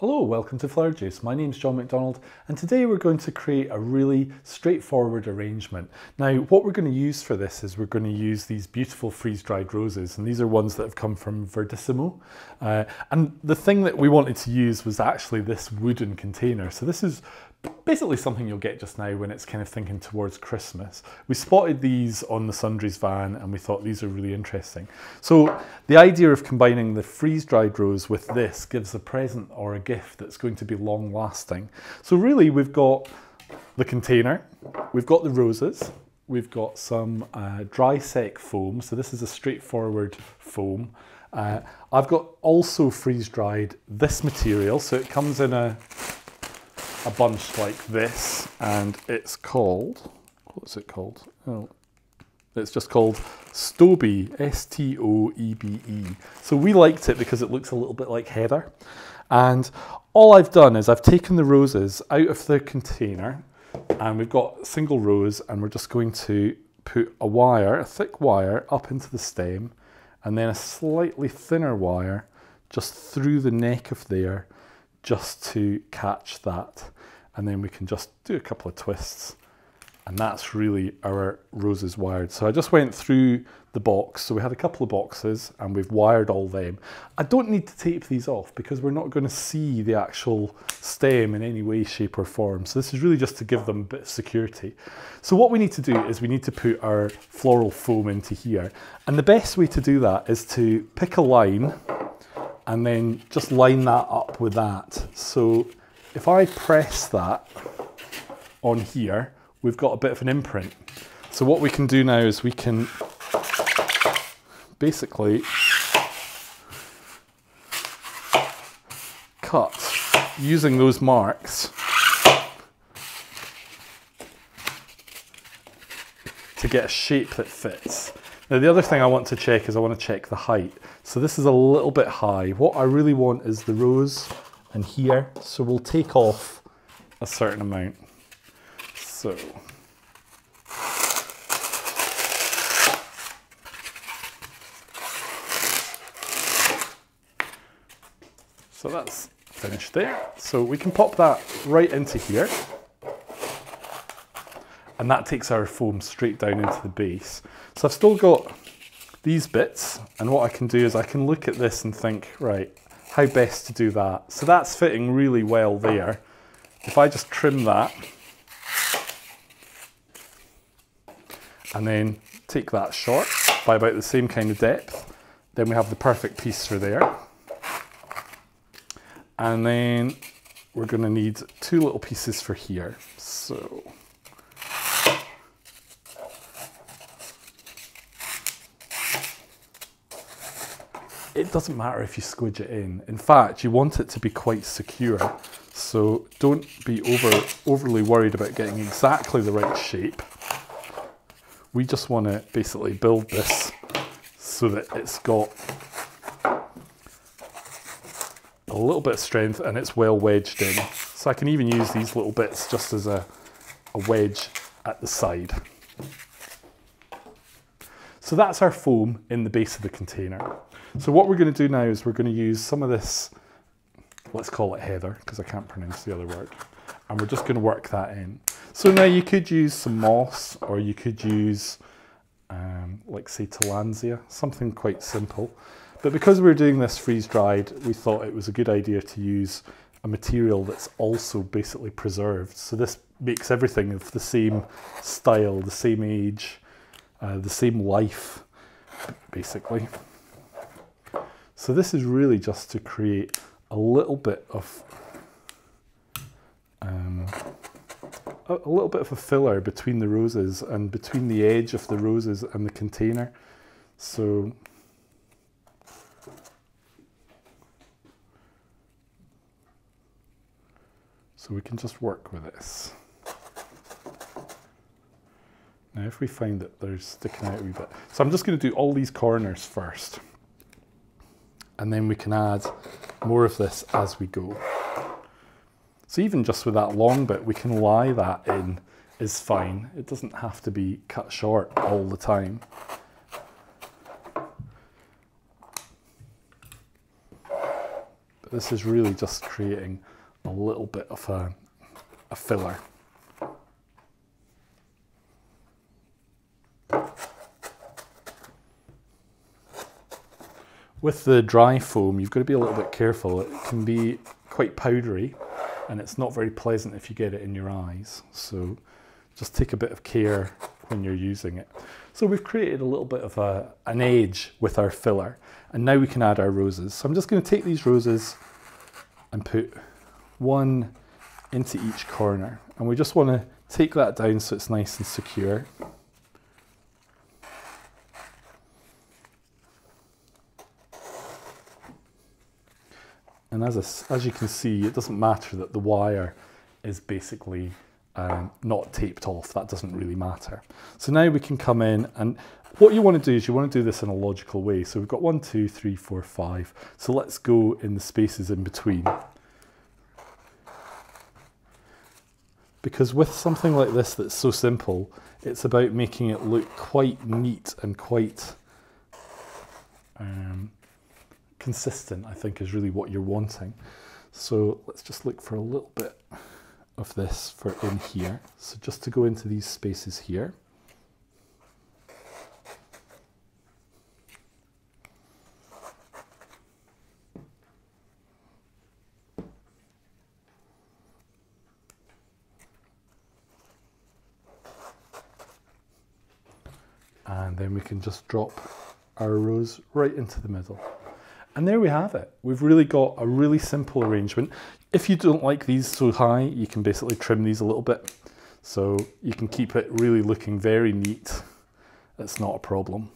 Hello, welcome to Flower Juice. My name's John McDonald and today we're going to create a really straightforward arrangement. Now what we're going to use for this is we're going to use these beautiful freeze-dried roses, and these are ones that have come from Verdissimo. And the thing that we wanted to use was actually this wooden container. So this is basically something you'll get just now when it's kind of thinking towards Christmas. We spotted these on the Sundries van and we thought these are really interesting. So the idea of combining the freeze-dried rose with this gives a present or a gift that's going to be long lasting. So really we've got the container, we've got the roses, we've got some dry sec foam. So this is a straightforward foam. I've got also freeze-dried this material. So it comes in a bunch like this, and it's called, what's it called? Oh, it's just called Stoebe, S-T-O-E-B-E. So we liked it because it looks a little bit like heather. And all I've done is I've taken the roses out of the container, and we've got a single rose, and we're just going to put a wire, a thick wire, up into the stem, and then a slightly thinner wire just through the neck of there, just to catch that. And then we can just do a couple of twists, and that's really our roses wired. So I just went through the box. So we had a couple of boxes and we've wired all them. I don't need to tape these off because we're not going to see the actual stem in any way, shape or form. So this is really just to give them a bit of security. So what we need to do is we need to put our floral foam into here. And the best way to do that is to pick a line and then just line that up with that. So if I press that on here, we've got a bit of an imprint. So what we can do now is we can basically cut using those marks to get a shape that fits. Now the other thing I want to check is I want to check the height. So this is a little bit high. What I really want is the rose and here. So we'll take off a certain amount. So that's finished there. So we can pop that right into here. And that takes our foam straight down into the base. So I've still got these bits, and what I can do is I can look at this and think, right, how best to do that. So that's fitting really well there. If I just trim that and then take that short by about the same kind of depth, then we have the perfect piece for there. And then we're going to need two little pieces for here. So it doesn't matter if you squidge it in. In fact, you want it to be quite secure. So don't be overly worried about getting exactly the right shape. We just want to basically build this so that it's got a little bit of strength and it's well wedged in. So I can even use these little bits just as a wedge at the side. So that's our foam in the base of the container. So what we're going to do now is we're going to use some of this, let's call it heather because I can't pronounce the other word, and we're just going to work that in. So now you could use some moss, or you could use like say tillandsia, something quite simple. But because we're doing this freeze-dried, we thought it was a good idea to use a material that's also basically preserved. So this makes everything of the same style, the same age, the same life, basically. So this is really just to create a little bit of a filler between the roses and between the edge of the roses and the container. So we can just work with this. Now if we find that they're sticking out a wee bit. So I'm just going to do all these corners first. And then we can add more of this as we go. So even just with that long bit, we can lie that in is fine. It doesn't have to be cut short all the time. This is really just creating a little bit of a filler. With the dry foam, you've got to be a little bit careful. It can be quite powdery, and it's not very pleasant if you get it in your eyes. So just take a bit of care when you're using it. So we've created a little bit of an edge with our filler, and now we can add our roses. So I'm just going to take these roses and put one into each corner, and we just want to take that down so it's nice and secure. And as you can see, it doesn't matter that the wire is basically not taped off. That doesn't really matter. So now we can come in, and what you want to do is you want to do this in a logical way. So we've got 1, 2, 3, 4, 5. So let's go in the spaces in between. Because with something like this that's so simple, it's about making it look quite neat and quite consistent, I think, is really what you're wanting. So let's just look for a little bit of this for in here. So just to go into these spaces here. And then we can just drop our rose right into the middle. And there we have it. We've really got a really simple arrangement. If you don't like these so high, you can basically trim these a little bit. So you can keep it really looking very neat. It's not a problem.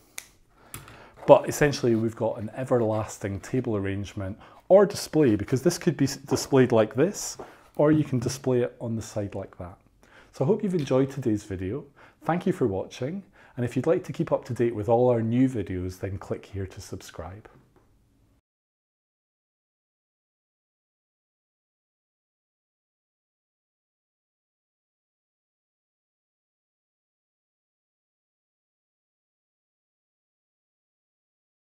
But essentially we've got an everlasting table arrangement or display, because this could be displayed like this, or you can display it on the side like that. So I hope you've enjoyed today's video. Thank you for watching. And if you'd like to keep up to date with all our new videos, then click here to subscribe.